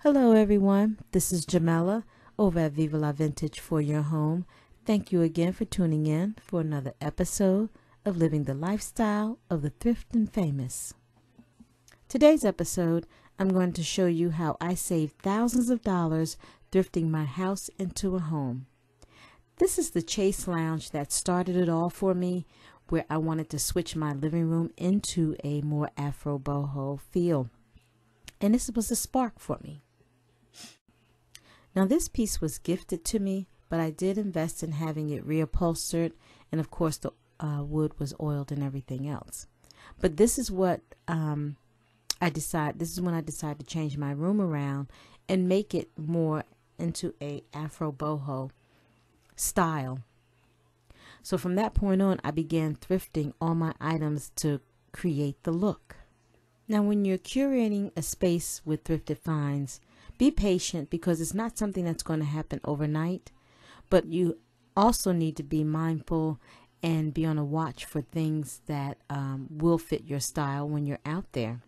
Hello everyone, this is Jamela over at Viva La Vintage for your home. Thank you again for tuning in for another episode of Living the Lifestyle of the Thrift and Famous. Today's episode, I'm going to show you how I saved thousands of dollars thrifting my house into a home. This is the Chase Lounge that started it all for me, where I wanted to switch my living room into a more Afro Boho feel. And this was a spark for me. Now this piece was gifted to me, but I did invest in having it reupholstered, and of course the wood was oiled and everything else. But this is what this is when I decided to change my room around and make it more into a Afro Boho style. So from that point on, I began thrifting all my items to create the look. Now when you're curating a space with thrifted finds, be patient because it's not something that's going to happen overnight, but you also need to be mindful and be on a watch for things that will fit your style when you're out there.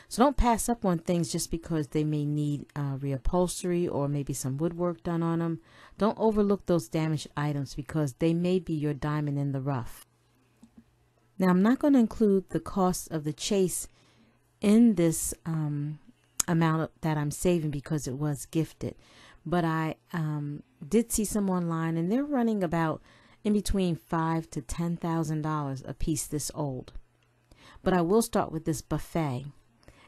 So don't pass up on things just because they may need reupholstery or maybe some woodwork done on them. Don't overlook those damaged items because they may be your diamond in the rough. Now I'm not going to include the cost of the chase in this amount that I'm saving because it was gifted, but I did see some online and they're running about in between $5,000 to $10,000 a piece this old. But I will start with this buffet.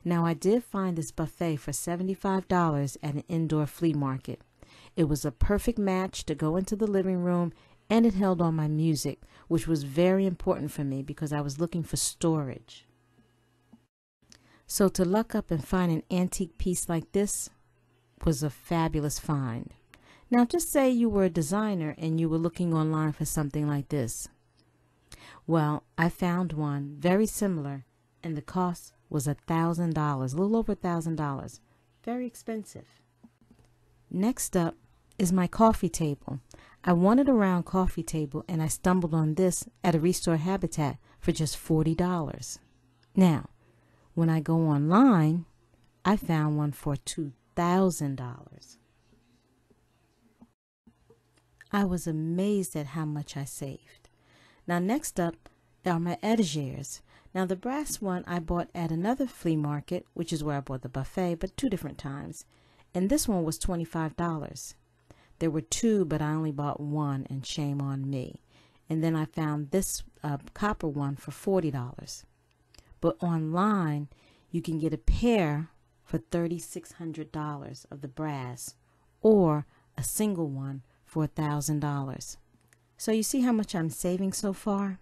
Now I did find this buffet for $75 at an indoor flea market. It was a perfect match to go into the living room, and it held all my music, which was very important for me because I was looking for storage. So to luck up and find an antique piece like this was a fabulous find. Now just say you were a designer and you were looking online for something like this. Well, I found one very similar and the cost was $1,000, a little over $1,000. Very expensive. Next up is my coffee table. I wanted a round coffee table and I stumbled on this at a Restore Habitat for just $40. Now, when I go online, I found one for $2,000. I was amazed at how much I saved. Now next up are my etagères. Now the brass one I bought at another flea market, which is where I bought the buffet, but 2 different times. And this one was $25. There were 2, but I only bought 1, and shame on me. And then I found this copper one for $40. But online, you can get a pair for $3,600 of the brass or a single one for $1,000. So you see how much I'm saving so far?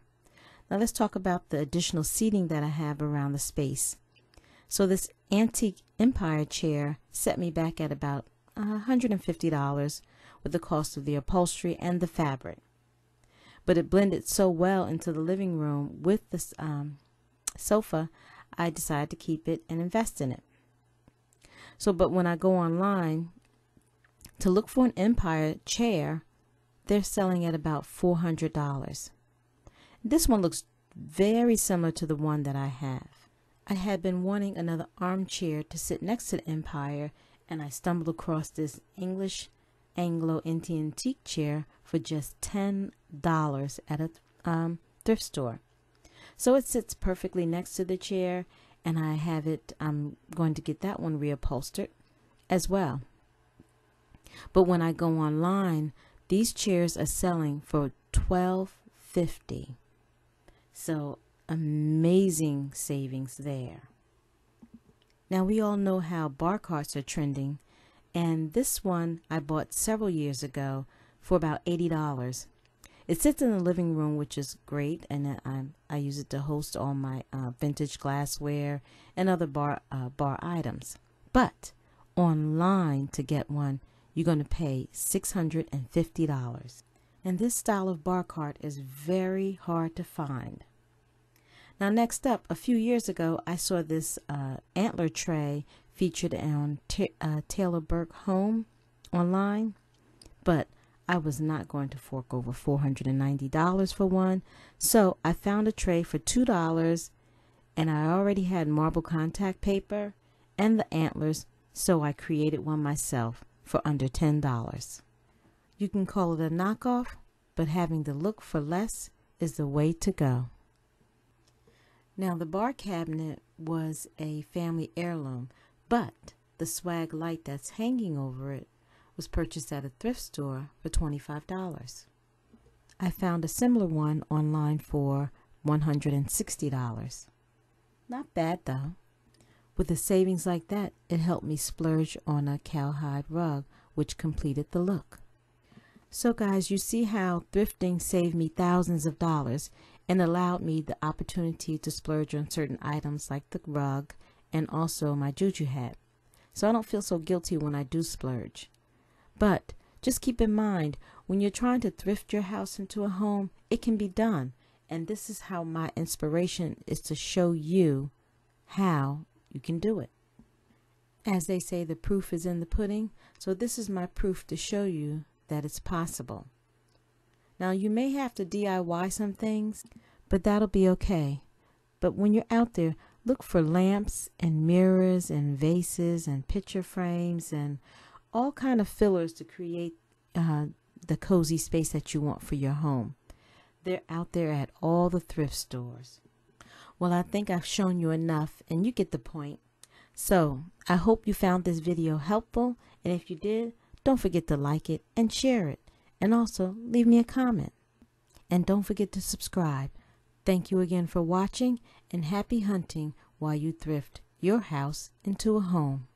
Now let's talk about the additional seating that I have around the space. So this antique Empire chair set me back at about $150 with the cost of the upholstery and the fabric. But it blended so well into the living room with this sofa, I decided to keep it and invest in it. So, but when I go online to look for an Empire chair, they're selling at about $400. This one looks very similar to the one that I have. I had been wanting another armchair to sit next to the Empire, and I stumbled across this English Anglo-Indian antique chair for just $10 at a thrift store. So it sits perfectly next to the chair, and I'm going to get that one reupholstered as well. But when I go online, these chairs are selling for $12.50. So amazing savings there. Now we all know how bar carts are trending, and this one I bought several years ago for about $80. It sits in the living room, which is great, and I use it to host all my vintage glassware and other bar items. But online to get one, you're going to pay $650. And this style of bar cart is very hard to find. Now next up, a few years ago, I saw this Antler Tray featured on Taylor Burke Home online, but I was not going to fork over $490 for one, so I found a tray for $2, and I already had marble contact paper and the antlers, So I created one myself for under $10. You can call it a knockoff, but having the look for less is the way to go. Now the bar cabinet was a family heirloom, but the swag light that's hanging over it was purchased at a thrift store for $25. I found a similar one online for $160. Not bad though. With a savings like that, it helped me splurge on a cowhide rug, which completed the look. So guys, you see how thrifting saved me thousands of dollars and allowed me the opportunity to splurge on certain items like the rug and also my juju hat. So I don't feel so guilty when I do splurge. But just keep in mind, when you're trying to thrift your house into a home, it can be done. And this is how my inspiration is to show you how you can do it. As they say, the proof is in the pudding. So this is my proof to show you that it's possible. Now you may have to DIY some things, but that'll be okay. But when you're out there, look for lamps and mirrors and vases and picture frames and all kind of fillers to create the cozy space that you want for your home. They're out there at all the thrift stores. Well, I think I've shown you enough and you get the point. So I hope you found this video helpful, and if you did, don't forget to like it and share it, and also leave me a comment. And don't forget to subscribe. Thank you again for watching, and happy hunting while you thrift your house into a home.